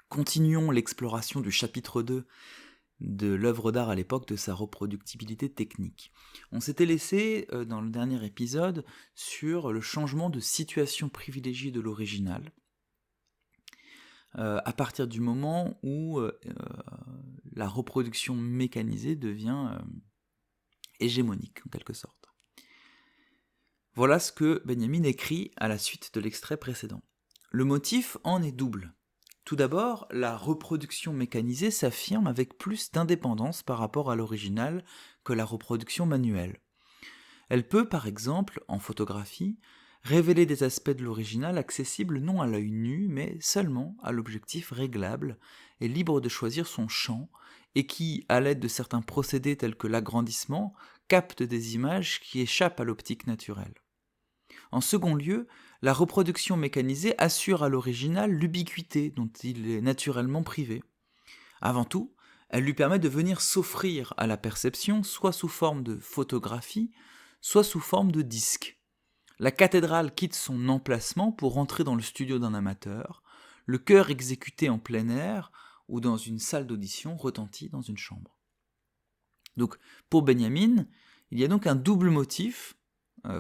Continuons l'exploration du chapitre 2 de l'œuvre d'art à l'époque de sa reproductibilité technique. On s'était laissé dans le dernier épisode sur le changement de situation privilégiée de l'original, à partir du moment où la reproduction mécanisée devient hégémonique en quelque sorte. Voilà ce que Benjamin écrit à la suite de l'extrait précédent. Le motif en est double. Tout d'abord, la reproduction mécanisée s'affirme avec plus d'indépendance par rapport à l'original que la reproduction manuelle. Elle peut, par exemple, en photographie, révéler des aspects de l'original accessibles non à l'œil nu, mais seulement à l'objectif réglable et libre de choisir son champ, et qui, à l'aide de certains procédés tels que l'agrandissement, capte des images qui échappent à l'optique naturelle. En second lieu, la reproduction mécanisée assure à l'original l'ubiquité dont il est naturellement privé. Avant tout, elle lui permet de venir s'offrir à la perception soit sous forme de photographie, soit sous forme de disque. La cathédrale quitte son emplacement pour entrer dans le studio d'un amateur, le chœur exécuté en plein air ou dans une salle d'audition retentit dans une chambre. Donc, pour Benjamin, il y a donc un double motif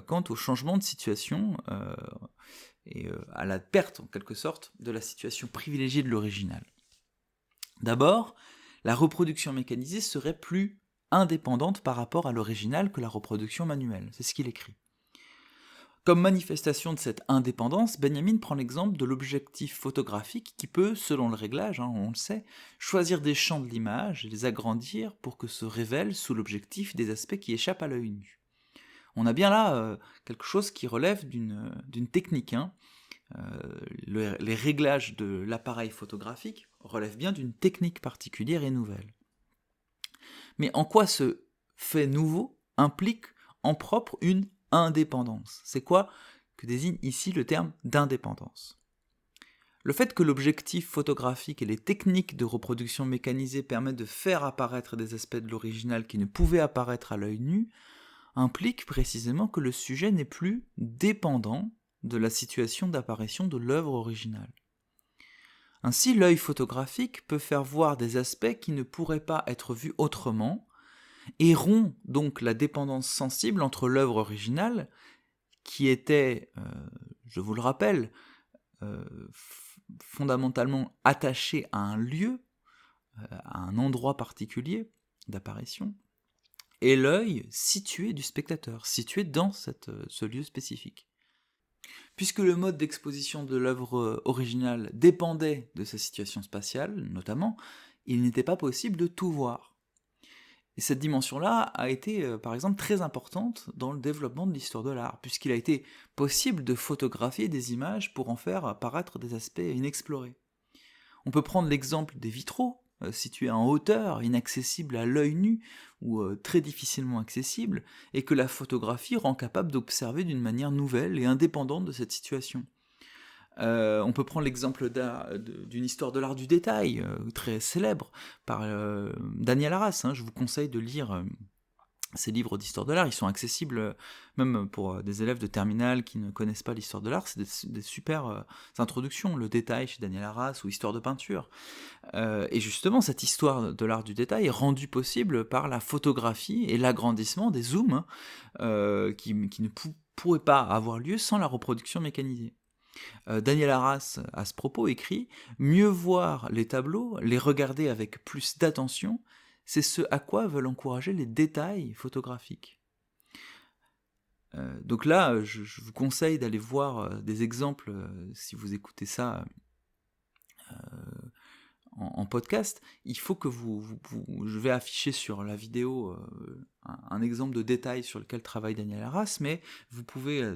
quant au changement de situation et à la perte, en quelque sorte, de la situation privilégiée de l'original. D'abord, la reproduction mécanisée serait plus indépendante par rapport à l'original que la reproduction manuelle. C'est ce qu'il écrit. Comme manifestation de cette indépendance, Benjamin prend l'exemple de l'objectif photographique qui peut, selon le réglage, on le sait, choisir des champs de l'image et les agrandir pour que se révèlent sous l'objectif des aspects qui échappent à l'œil nu. On a bien là quelque chose qui relève d'une technique. Les réglages de l'appareil photographique relèvent bien d'une technique particulière et nouvelle. Mais en quoi ce fait nouveau implique en propre une indépendance? C'est quoi que désigne ici le terme d'indépendance? Le fait que l'objectif photographique et les techniques de reproduction mécanisée permettent de faire apparaître des aspects de l'original qui ne pouvaient apparaître à l'œil nu implique précisément que le sujet n'est plus dépendant de la situation d'apparition de l'œuvre originale. Ainsi, l'œil photographique peut faire voir des aspects qui ne pourraient pas être vus autrement, et rompt donc la dépendance sensible entre l'œuvre originale, qui était, je vous le rappelle, fondamentalement attachée à un lieu, à un endroit particulier d'apparition, et l'œil situé du spectateur, situé dans ce lieu spécifique. Puisque le mode d'exposition de l'œuvre originale dépendait de sa situation spatiale, notamment, il n'était pas possible de tout voir. Et cette dimension-là a été, par exemple, très importante dans le développement de l'histoire de l'art, puisqu'il a été possible de photographier des images pour en faire apparaître des aspects inexplorés. On peut prendre l'exemple des vitraux, situés en hauteur, inaccessibles à l'œil nu, ou très difficilement accessibles, et que la photographie rend capable d'observer d'une manière nouvelle et indépendante de cette situation. On peut prendre l'exemple d'une histoire de l'art du détail, très célèbre, par Daniel Arras. Je vous conseille de lire ces livres d'histoire de l'art, ils sont accessibles même pour des élèves de terminale qui ne connaissent pas l'histoire de l'art, c'est des super introductions, le détail chez Daniel Arras ou histoire de peinture. Et justement, cette histoire de l'art du détail est rendue possible par la photographie et l'agrandissement des zooms qui ne pourraient pas avoir lieu sans la reproduction mécanisée. Daniel Arras, à ce propos, écrit « Mieux voir les tableaux, les regarder avec plus d'attention, c'est ce à quoi veulent encourager les détails photographiques. » Donc là, je vous conseille d'aller voir des exemples, si vous écoutez ça en podcast. Il faut que je vais afficher sur la vidéo un exemple de détail sur lequel travaille Daniel Arras, mais vous pouvez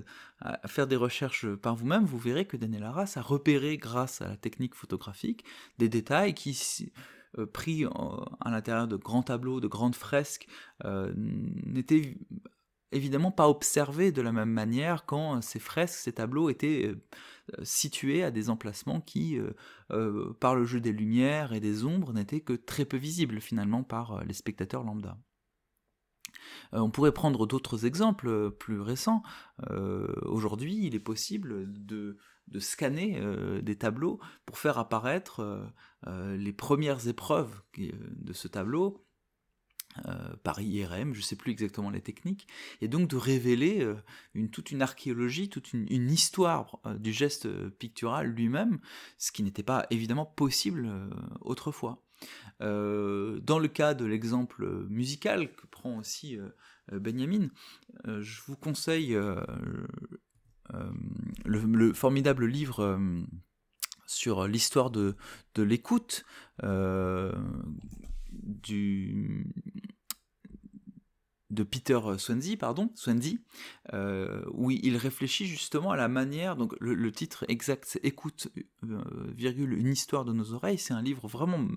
faire des recherches par vous-même, vous verrez que Daniel Arras a repéré, grâce à la technique photographique, des détails qui, pris à l'intérieur de grands tableaux, de grandes fresques, n'étaient évidemment pas observés de la même manière quand ces fresques, ces tableaux étaient situés à des emplacements qui, par le jeu des lumières et des ombres, n'étaient que très peu visibles finalement par les spectateurs lambda. On pourrait prendre d'autres exemples plus récents. Aujourd'hui, il est possible de scanner des tableaux pour faire apparaître les premières épreuves de ce tableau par IRM, je ne sais plus exactement les techniques, et donc de révéler toute une archéologie, toute une histoire du geste pictural lui-même, ce qui n'était pas évidemment possible autrefois. Dans le cas de l'exemple musical que prend aussi Benjamin, je vous conseille le formidable livre sur l'histoire de l'écoute de Peter Swendy, où il réfléchit justement à la manière, donc le titre exact c'est Écoute, une histoire de nos oreilles, c'est un livre vraiment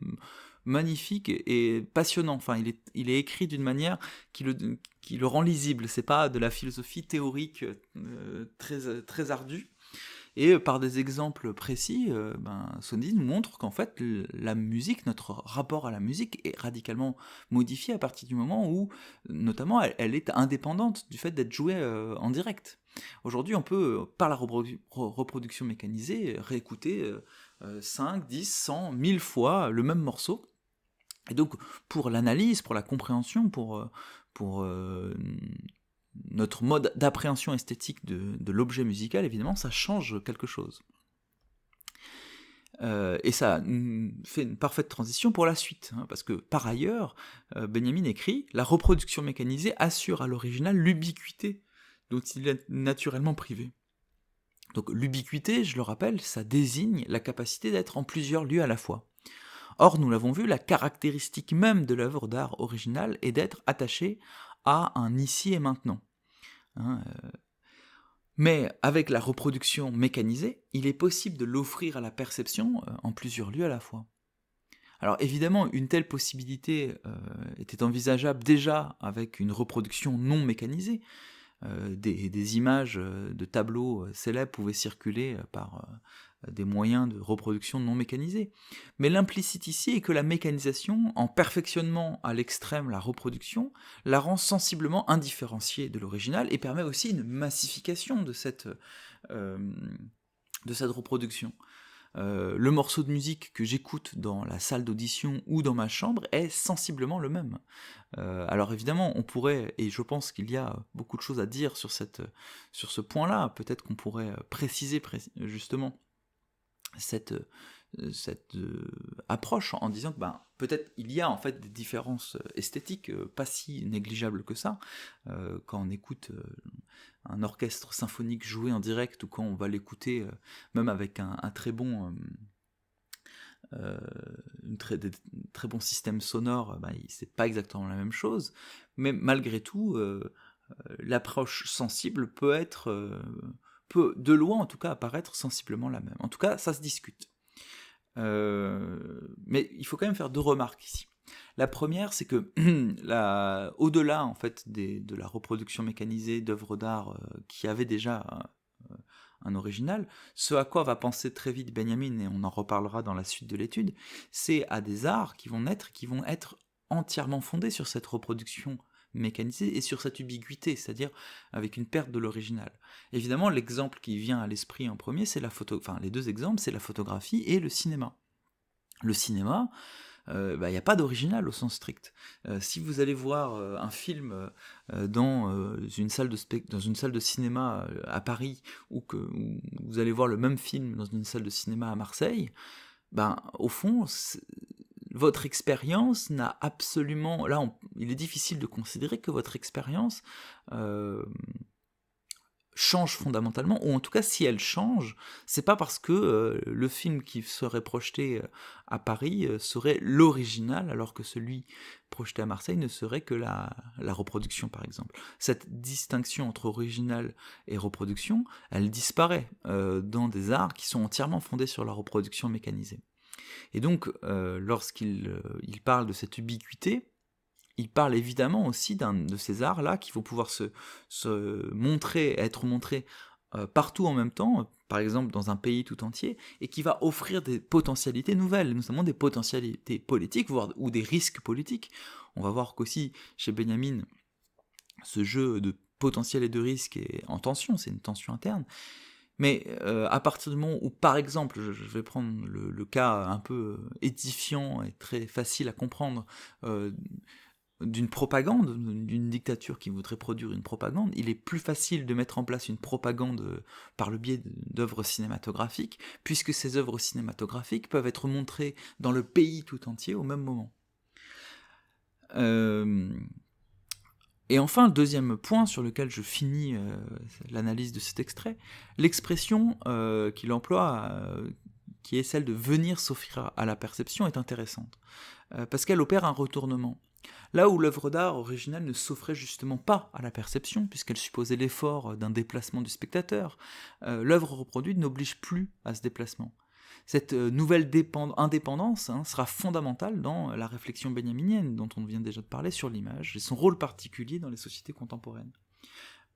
magnifique et passionnant, enfin il est écrit d'une manière qui le rend lisible, c'est pas de la philosophie théorique très ardue, et par des exemples précis, Swendy nous montre qu'en fait, la musique, notre rapport à la musique est radicalement modifié à partir du moment où, notamment, elle est indépendante du fait d'être jouée en direct. Aujourd'hui, on peut, par la reproduction mécanisée, réécouter 5, 10, 100, 1000 fois le même morceau. Et donc, pour l'analyse, pour la compréhension, pour notre mode d'appréhension esthétique de l'objet musical, évidemment, ça change quelque chose. Et ça fait une parfaite transition pour la suite, parce que par ailleurs, Benjamin écrit « La reproduction mécanisée assure à l'original l'ubiquité dont il est naturellement privé ». Donc l'ubiquité, je le rappelle, ça désigne la capacité d'être en plusieurs lieux à la fois. Or, nous l'avons vu, la caractéristique même de l'œuvre d'art originale est d'être attachée à un ici et maintenant. Mais avec la reproduction mécanisée, il est possible de l'offrir à la perception en plusieurs lieux à la fois. Alors évidemment, une telle possibilité était envisageable déjà avec une reproduction non mécanisée. Des images de tableaux célèbres pouvaient circuler par des moyens de reproduction non mécanisés. Mais l'implicite ici est que la mécanisation, en perfectionnement à l'extrême la reproduction, la rend sensiblement indifférenciée de l'original et permet aussi une massification de cette reproduction. Le morceau de musique que j'écoute dans la salle d'audition ou dans ma chambre est sensiblement le même. Alors évidemment, on pourrait, et je pense qu'il y a beaucoup de choses à dire sur ce point-là, peut-être qu'on pourrait préciser justement cette approche en disant que peut-être il y a en fait des différences esthétiques pas si négligeables que ça quand on écoute un orchestre symphonique joué en direct ou quand on va l'écouter même avec un très bon très bon système sonore, c'est pas exactement la même chose, mais malgré tout l'approche sensible peut de loin en tout cas apparaître sensiblement la même. En tout cas, ça se discute. Mais il faut quand même faire deux remarques ici. La première, c'est que au-delà en fait de la reproduction mécanisée d'œuvres d'art qui avaient déjà un original, ce à quoi va penser très vite Benjamin, et on en reparlera dans la suite de l'étude, c'est à des arts qui vont être entièrement fondés sur cette reproduction mécanisée et sur cette ubiquité, c'est-à-dire avec une perte de l'original. Évidemment, l'exemple qui vient à l'esprit en premier, c'est les deux exemples, c'est la photographie et le cinéma. Le cinéma, il n'y a pas d'original au sens strict. Si vous allez voir un film dans une salle de cinéma à Paris, ou que vous allez voir le même film dans une salle de cinéma à Marseille, au fond, votre expérience n'a absolument... Là, il est difficile de considérer que votre expérience change fondamentalement, ou en tout cas si elle change, c'est pas parce que le film qui serait projeté à Paris serait l'original, alors que celui projeté à Marseille ne serait que la reproduction par exemple. Cette distinction entre original et reproduction, elle disparaît dans des arts qui sont entièrement fondés sur la reproduction mécanisée. Et donc lorsqu'il parle de cette ubiquité, il parle évidemment aussi d'un de ces arts-là qui vont pouvoir être montrés partout en même temps, par exemple dans un pays tout entier, et qui va offrir des potentialités nouvelles, notamment des potentialités politiques, ou des risques politiques. On va voir qu'aussi, chez Benjamin, ce jeu de potentiel et de risque est en tension, c'est une tension interne. Mais à partir du moment où, par exemple, je vais prendre le cas un peu édifiant et très facile à comprendre d'une propagande, d'une dictature qui voudrait produire une propagande, il est plus facile de mettre en place une propagande par le biais d'œuvres cinématographiques, puisque ces œuvres cinématographiques peuvent être montrées dans le pays tout entier au même moment. Et enfin, le deuxième point sur lequel je finis l'analyse de cet extrait, l'expression qu'il emploie, qui est celle de venir s'offrir à la perception, est intéressante, parce qu'elle opère un retournement. Là où l'œuvre d'art originale ne s'offrait justement pas à la perception, puisqu'elle supposait l'effort d'un déplacement du spectateur, l'œuvre reproduite n'oblige plus à ce déplacement. Cette nouvelle indépendance sera fondamentale dans la réflexion benjaminienne, dont on vient déjà de parler sur l'image, et son rôle particulier dans les sociétés contemporaines.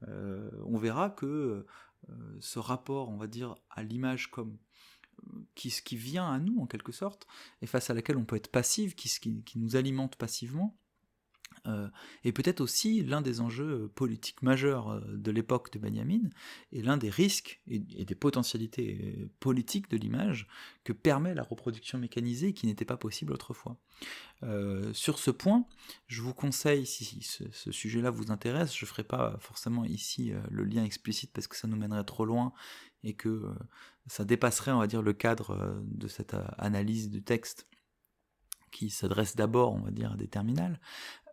On verra que ce rapport, on va dire, à l'image comme qui vient à nous en quelque sorte, et face à laquelle on peut être passif, qui nous alimente passivement, et peut-être aussi l'un des enjeux politiques majeurs de l'époque de Benjamin, et l'un des risques et des potentialités politiques de l'image que permet la reproduction mécanisée qui n'était pas possible autrefois. Sur ce point, je vous conseille, si ce sujet-là vous intéresse, je ne ferai pas forcément ici le lien explicite parce que ça nous mènerait trop loin et que ça dépasserait, on va dire, le cadre de cette analyse du texte qui s'adresse d'abord, on va dire, à des terminales.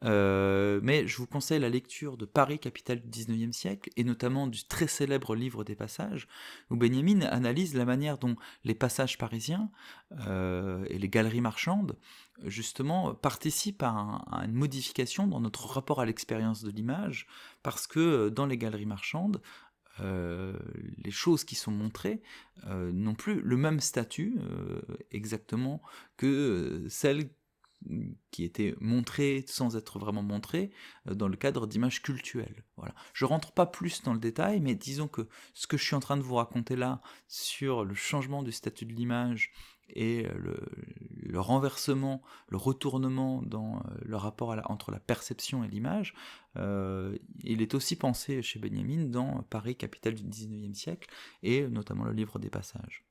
Mais je vous conseille la lecture de Paris, capitale du XIXe siècle, et notamment du très célèbre livre des passages, où Benjamin analyse la manière dont les passages parisiens et les galeries marchandes, justement, participent à une modification dans notre rapport à l'expérience de l'image, parce que dans les galeries marchandes, les choses qui sont montrées n'ont plus le même statut exactement que celles qui étaient montrées sans être vraiment montrées dans le cadre d'images cultuelles. Voilà. Je rentre pas plus dans le détail, mais disons que ce que je suis en train de vous raconter là sur le changement du statut de l'image et le renversement, le retournement dans le rapport entre la perception et l'image, il est aussi pensé chez Benjamin dans Paris, capitale du XIXe siècle, et notamment le livre des passages.